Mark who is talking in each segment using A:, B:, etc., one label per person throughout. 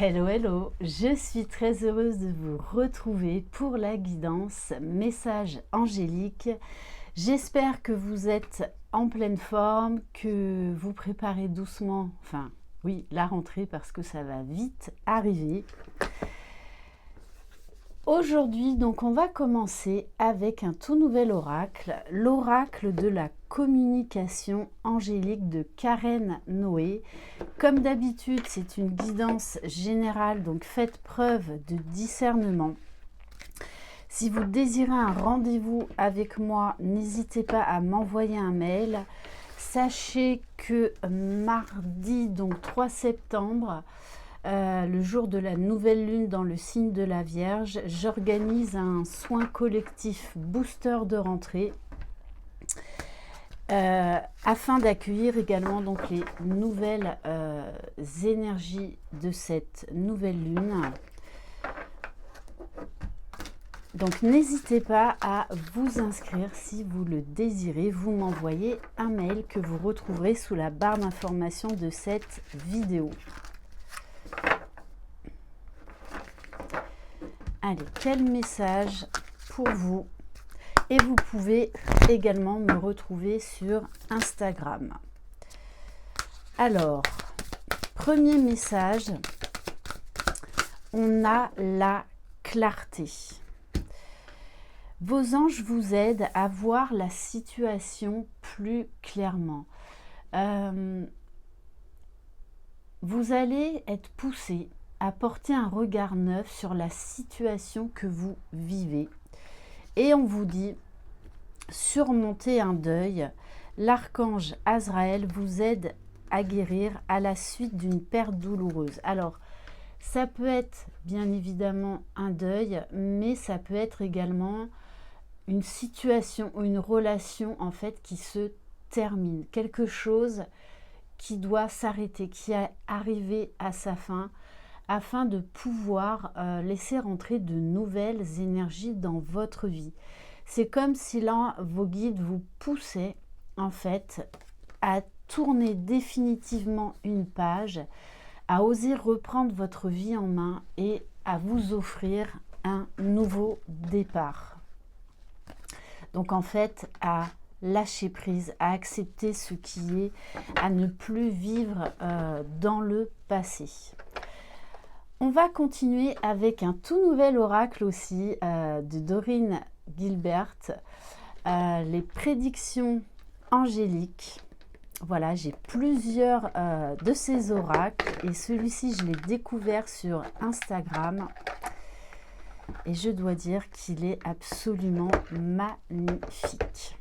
A: Hello, hello, je suis très heureuse de vous retrouver pour la guidance Message angélique. J'espère que vous êtes en pleine forme, que vous préparez doucement, la rentrée parce que ça va vite arriver. Aujourd'hui, donc, on va commencer avec un tout nouvel oracle, l'oracle de la communication angélique de Karen Noé. Comme d'habitude, c'est une guidance générale, donc faites preuve de discernement. Si vous désirez un rendez-vous avec moi, n'hésitez pas à m'envoyer un mail. Sachez que mardi, donc 3 septembre, le jour de la nouvelle lune dans le signe de la Vierge, j'organise un soin collectif booster de rentrée afin d'accueillir également donc les nouvelles énergies de cette nouvelle lune. Donc n'hésitez pas à vous inscrire si vous le désirez. Vous m'envoyez un mail que vous retrouverez sous la barre d'information de cette vidéo. Allez, quel message pour vous? Et vous pouvez également me retrouver sur Instagram. Alors, premier message, on a la clarté. Vos anges vous aident à voir la situation plus clairement. Vous allez être poussé à porter un regard neuf sur la situation que vous vivez. Et on vous dit, surmonter un deuil, l'archange Azraël vous aide à guérir à la suite d'une perte douloureuse. Alors, ça peut être bien évidemment un deuil, mais ça peut être également une situation ou une relation en fait qui se termine. Quelque chose qui doit s'arrêter, qui est arrivé à sa fin, afin de pouvoir laisser rentrer de nouvelles énergies dans votre vie. C'est comme si là, vos guides vous poussaient en fait à tourner définitivement une page, à oser reprendre votre vie en main et à vous offrir un nouveau départ. Donc en fait, à lâcher prise, à accepter ce qui est, à ne plus vivre dans le passé. On va continuer avec un tout nouvel oracle aussi de Doreen Gilbert, les prédictions angéliques. Voilà, j'ai plusieurs de ces oracles et celui-ci, je l'ai découvert sur Instagram et je dois dire qu'il est absolument magnifique.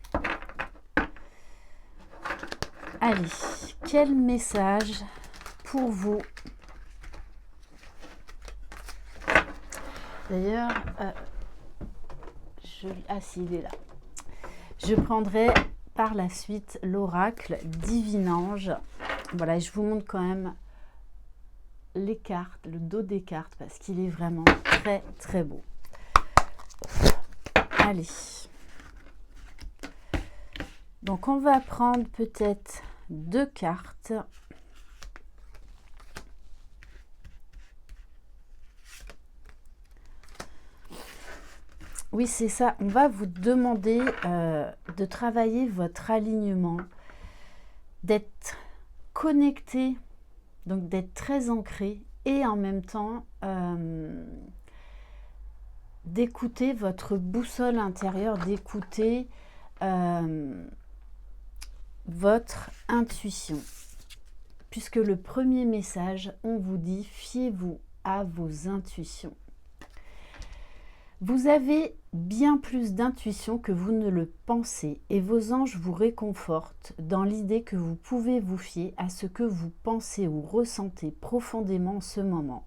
A: Allez, quel message pour vous? D'ailleurs, il est là. Je prendrai par la suite l'oracle Divinange. Voilà, je vous montre quand même les cartes, le dos des cartes, parce qu'il est vraiment très très beau. Allez. Donc on va prendre peut-être 2 cartes. Oui, c'est ça. On va vous demander de travailler votre alignement, d'être connecté, donc d'être très ancré et en même temps d'écouter votre boussole intérieure, d'écouter votre intuition. Puisque le premier message, on vous dit, fiez-vous à vos intuitions. Vous avez bien plus d'intuition que vous ne le pensez et vos anges vous réconfortent dans l'idée que vous pouvez vous fier à ce que vous pensez ou ressentez profondément en ce moment.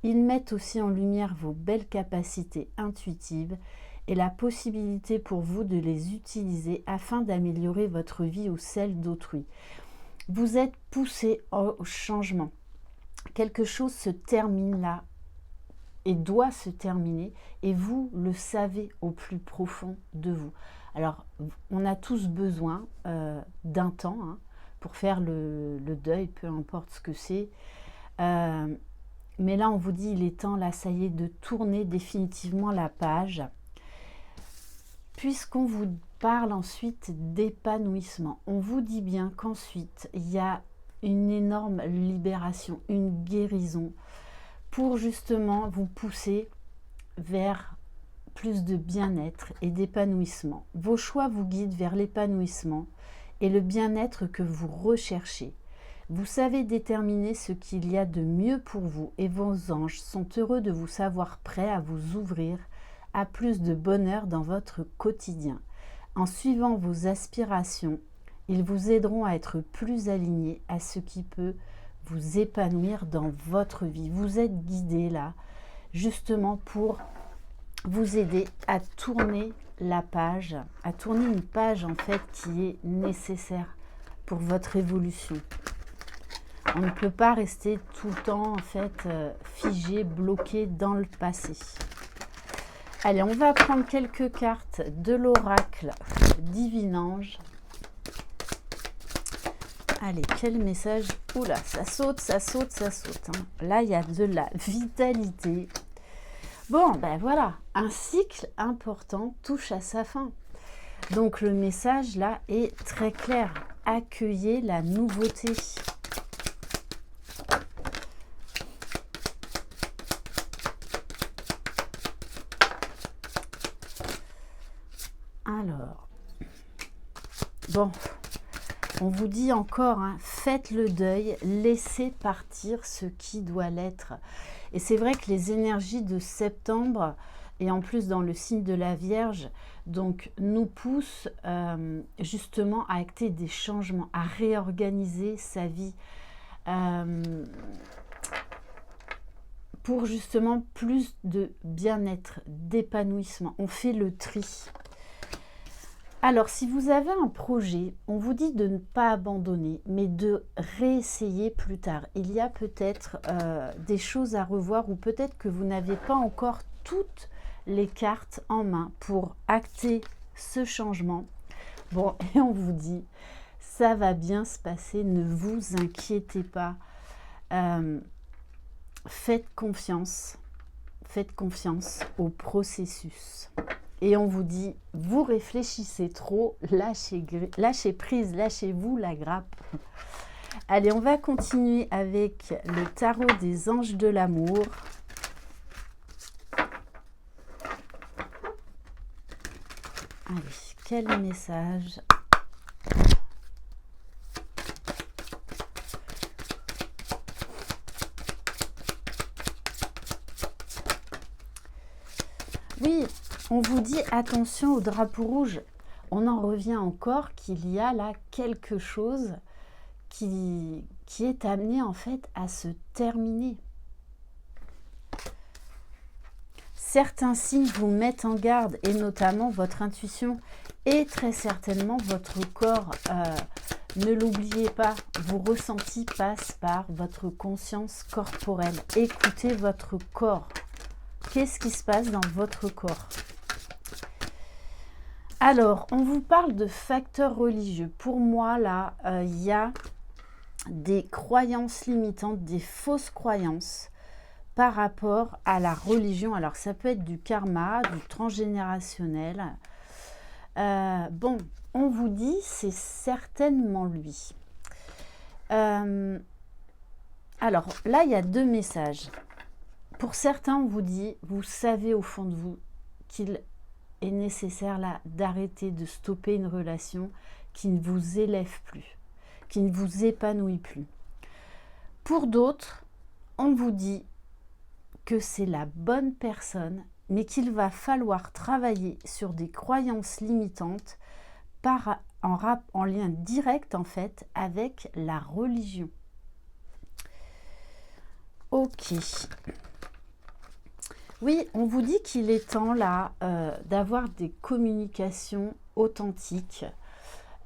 A: Ils mettent aussi en lumière vos belles capacités intuitives et la possibilité pour vous de les utiliser afin d'améliorer votre vie ou celle d'autrui. Vous êtes poussé au changement. Quelque chose se termine là et doit se terminer et vous le savez au plus profond de vous. Alors, on a tous besoin d'un temps pour faire le deuil, peu importe ce que c'est. Mais là, on vous dit, il est temps, là, ça y est, de tourner définitivement la page. Puisqu'on vous parle ensuite d'épanouissement, on vous dit bien qu'ensuite, il y a une énorme libération, une guérison, pour justement vous pousser vers plus de bien-être et d'épanouissement. Vos choix vous guident vers l'épanouissement et le bien-être que vous recherchez. Vous savez déterminer ce qu'il y a de mieux pour vous et vos anges sont heureux de vous savoir prêts à vous ouvrir à plus de bonheur dans votre quotidien. En suivant vos aspirations, ils vous aideront à être plus alignés à ce qui peut vous épanouir dans votre vie. Vous êtes guidés là, justement pour vous aider à tourner la page, à tourner une page en fait qui est nécessaire pour votre évolution. On ne peut pas rester tout le temps en fait figé, bloqué dans le passé. Allez, on va prendre quelques cartes de l'oracle Divin Ange. Allez, quel message? Oula, ça saute, ça saute, ça saute. Hein. Là, il y a de la vitalité. Bon, ben voilà, un cycle important touche à sa fin. Donc, le message là est très clair. Accueillez la nouveauté. Alors, bon, on vous dit encore, hein, faites le deuil, laissez partir ce qui doit l'être. Et c'est vrai que les énergies de septembre, et en plus dans le signe de la Vierge, donc nous poussent justement à acter des changements, à réorganiser sa vie, pour justement plus de bien-être, d'épanouissement. On fait le tri. Alors, si vous avez un projet, on vous dit de ne pas abandonner, mais de réessayer plus tard. Il y a peut-être des choses à revoir ou peut-être que vous n'avez pas encore toutes les cartes en main pour acter ce changement. Bon, et on vous dit, ça va bien se passer, ne vous inquiétez pas. Faites confiance au processus. Et on vous dit, vous réfléchissez trop, lâchez prise, lâchez-vous la grappe. Allez, on va continuer avec le tarot des anges de l'amour. Allez, quel message? Oui, on vous dit attention au drapeau rouge. On en revient encore qu'il y a là quelque chose qui est amené en fait à se terminer. Certains signes vous mettent en garde et notamment votre intuition et très certainement votre corps. Ne l'oubliez pas, vos ressentis passent par votre conscience corporelle. Écoutez votre corps. Qu'est-ce qui se passe dans votre corps? Alors, on vous parle de facteurs religieux. Pour moi, là, il y a des croyances limitantes, des fausses croyances par rapport à la religion. Alors, ça peut être du karma, du transgénérationnel. Bon, on vous dit, c'est certainement lui. Alors, là, il y a deux messages. Pour certains, on vous dit, vous savez au fond de vous qu'il est nécessaire là d'arrêter, de stopper une relation qui ne vous élève plus, qui ne vous épanouit plus. Pour d'autres, on vous dit que c'est la bonne personne, mais qu'il va falloir travailler sur des croyances limitantes en lien direct en fait avec la religion. Ok. Oui, on vous dit qu'il est temps là d'avoir des communications authentiques,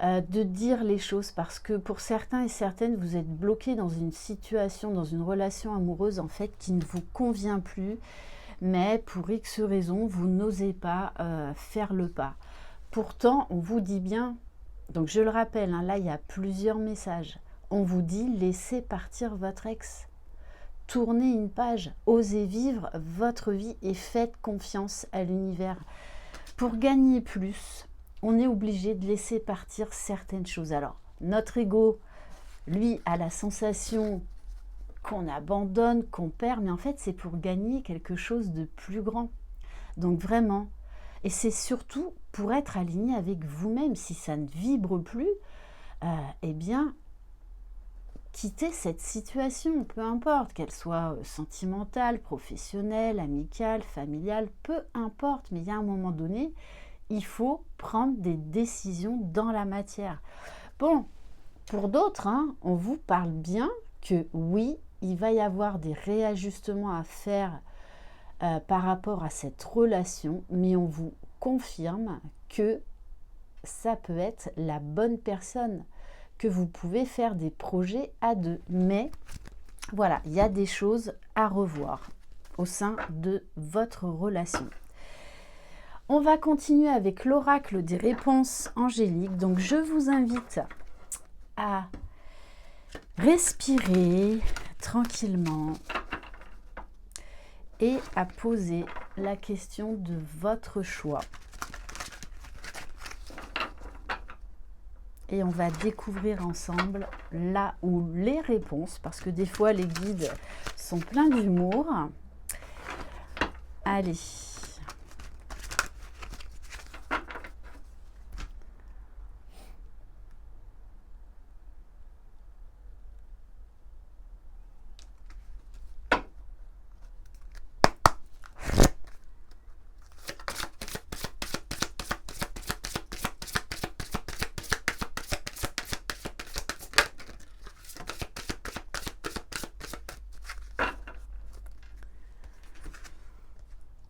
A: de dire les choses parce que pour certains et certaines, vous êtes bloqués dans une situation, dans une relation amoureuse en fait qui ne vous convient plus, mais pour X raisons, vous n'osez pas faire le pas. Pourtant, on vous dit bien, donc je le rappelle, hein, là il y a plusieurs messages, on vous dit laissez partir votre ex. tournez une page, osez vivre votre vie et faites confiance à l'univers. Pour gagner plus, on est obligé de laisser partir certaines choses. Alors, notre ego, lui, a la sensation qu'on abandonne, qu'on perd, mais en fait, c'est pour gagner quelque chose de plus grand. Donc vraiment, et c'est surtout pour être aligné avec vous-même. Si ça ne vibre plus, eh bien, quittez cette situation, peu importe, qu'elle soit sentimentale, professionnelle, amicale, familiale, peu importe, mais il y a un moment donné, il faut prendre des décisions dans la matière. Bon, pour d'autres, hein, on vous parle bien que oui, il va y avoir des réajustements à faire par rapport à cette relation, mais on vous confirme que ça peut être la bonne personne, que vous pouvez faire des projets à deux. Mais voilà, il y a des choses à revoir au sein de votre relation. On va continuer avec l'oracle des réponses angéliques. Donc, je vous invite à respirer tranquillement et à poser la question de votre choix. Et on va découvrir ensemble là où les réponses, parce que des fois les guides sont pleins d'humour. Allez.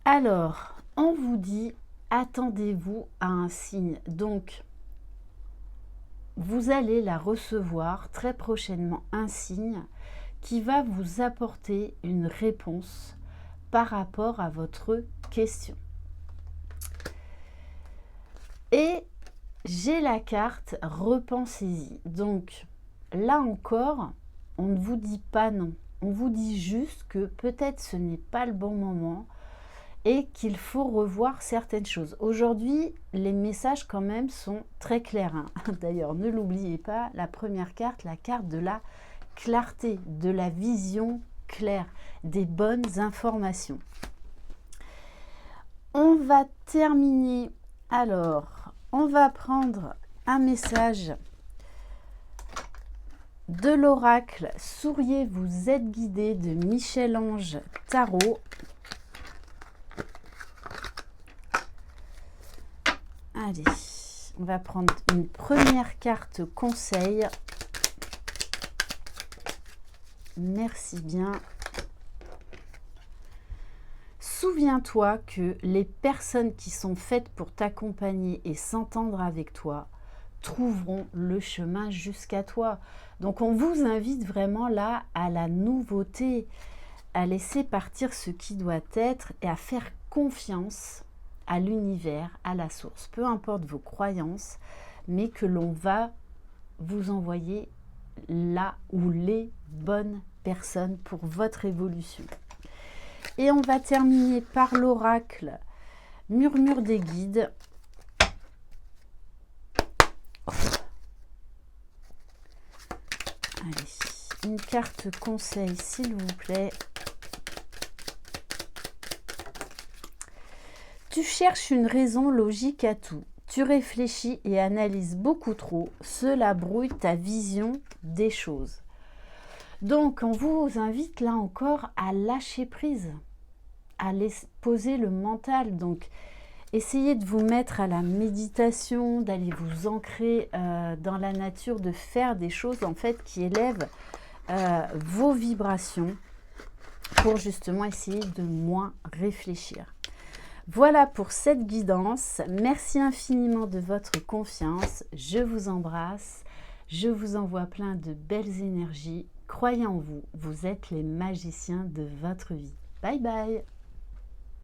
A: Alors, on vous dit, attendez-vous à un signe. Donc, vous allez la recevoir très prochainement, un signe qui va vous apporter une réponse par rapport à votre question. Et j'ai la carte repensez-y. Donc, là encore, on ne vous dit pas non. On vous dit juste que peut-être ce n'est pas le bon moment et qu'il faut revoir certaines choses. Aujourd'hui, les messages quand même sont très clairs, hein. D'ailleurs, ne l'oubliez pas, la première carte, la carte de la clarté, de la vision claire, des bonnes informations. On va terminer. Alors, on va prendre un message de l'oracle « Souriez, vous êtes guidé » de Michel-Ange Tarot. Allez, on va prendre une première carte conseil. Merci bien. Souviens-toi que les personnes qui sont faites pour t'accompagner et s'entendre avec toi trouveront le chemin jusqu'à toi. Donc on vous invite vraiment là à la nouveauté, à laisser partir ce qui doit être et à faire confiance à l'univers, à la source, peu importe vos croyances, mais que l'on va vous envoyer là où les bonnes personnes pour votre évolution. Et on va terminer par l'oracle Murmure des guides. Allez, une carte conseil s'il vous plaît. Tu cherches une raison logique à tout. Tu réfléchis et analyses beaucoup trop. Cela brouille ta vision des choses. Donc, on vous invite là encore à lâcher prise, à poser le mental. Donc, essayez de vous mettre à la méditation, d'aller vous ancrer dans la nature, de faire des choses en fait qui élèvent vos vibrations pour justement essayer de moins réfléchir. Voilà pour cette guidance. Merci infiniment de votre confiance. Je vous embrasse. Je vous envoie plein de belles énergies. Croyez en vous. Vous êtes les magiciens de votre vie. Bye bye.